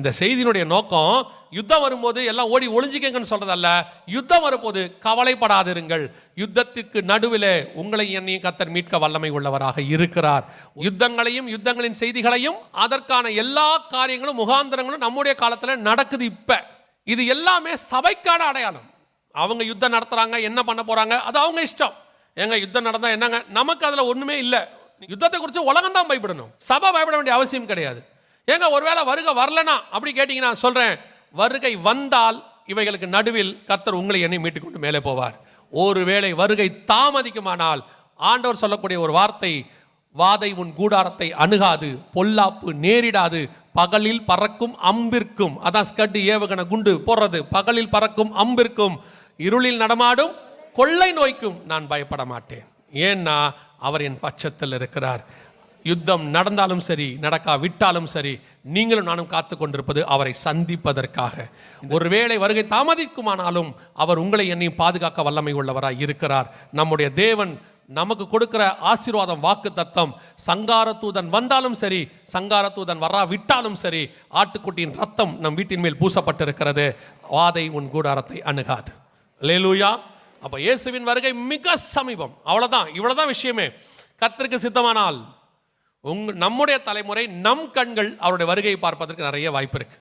இந்த செய்தியினுடைய நோக்கம் யுத்தம் வரும்போது எல்லாம் ஓடி ஒளிஞ்சிக்கங்கன்னு சொல்றதல்ல. யுத்தம் வரும்போது கவலைப்படாதிருங்கள். யுத்தத்திற்கு நடுவில் உங்களை என்னையும் கர்த்தர் மீட்க வல்லமை உள்ளவராக இருக்கிறார். யுத்தங்களையும் யுத்தங்களின் செய்திகளையும் அதற்கான எல்லா காரியங்களும் முகாந்திரங்களும் நம்முடைய காலத்தில் நடக்குது. இப்ப இது எல்லாமே சபைக்கான அடையாளம். அவங்க யுத்தம் நடத்துறாங்க, என்ன பண்ண போறாங்க அது அவங்க இஷ்டம். எங்க யுத்தம் நடந்தா என்னங்க, நமக்கு அதுல ஒண்ணுமே இல்லை. யுத்தத்தை குறித்து உலகம் தான் பயப்படணும், சபை பயப்பட வேண்டிய அவசியம் கிடையாது. ஏங்க ஒருவேளை வருகை வரலனா அப்படி கேட்டீங்கன்னா சொல்றேன், வருகை வந்தால் இவைகளுக்கு நடுவில் கர்த்தர் உங்களை என்னை மீட்டுக் கொண்டு மேலே போவார். ஒருவேளை வருகை தாமதிக்குமானால் ஆண்டவர் சொல்லக்கூடிய ஒரு வார்த்தை, வாதை உன் கூடாரத்தை அணுகாது, பொல்லாப்பு நேரிடாது, பகலில் பறக்கும் அம்பிற்கும், அதான் ஸ்கட் ஏவுகணை குண்டு போடுறது, பகலில் பறக்கும் அம்பிற்கும் இருளில் நடமாடும் கொள்ளை நோய்க்கும் நான் பயப்பட மாட்டேன். ஏன்னா அவர் என் பட்சத்தில் இருக்கிறார். யுத்தம் நடந்தாலும் சரி நடக்காவிட்டாலும் சரி நீங்களும் நானும் காத்து கொண்டிருப்பது அவரை சந்திப்பதற்காக. ஒருவேளை வருகை தாமதிக்குமானாலும் அவர் உங்களை என்னையும் பாதுகாக்க வல்லமை உள்ளவராய் இருக்கிறார். நம்முடைய தேவன் நமக்கு கொடுக்கிற ஆசீர்வாதம் வாக்கு தத்தம், சங்காரத்தூதன் வந்தாலும் சரி சங்காரத்தூதன் வராவிட்டாலும் சரி ஆட்டுக்குட்டியின் ரத்தம் நம் வீட்டின் மேல் பூசப்பட்டிருக்கிறது. வாதை உன் கூடாரத்தை அணுகாது. அல்லேலூயா. அப்ப இயேசுவின் வருகை மிக சமீபம். அவ்வளவுதான், இவ்வளவுதான் விஷயமே. கர்த்தருக்கு சித்தமானால் நம்முடைய தலைமுறை, நம் கண்கள் அவருடைய வருகையை பார்ப்பதற்கு நிறைய வாய்ப்பு இருக்கு.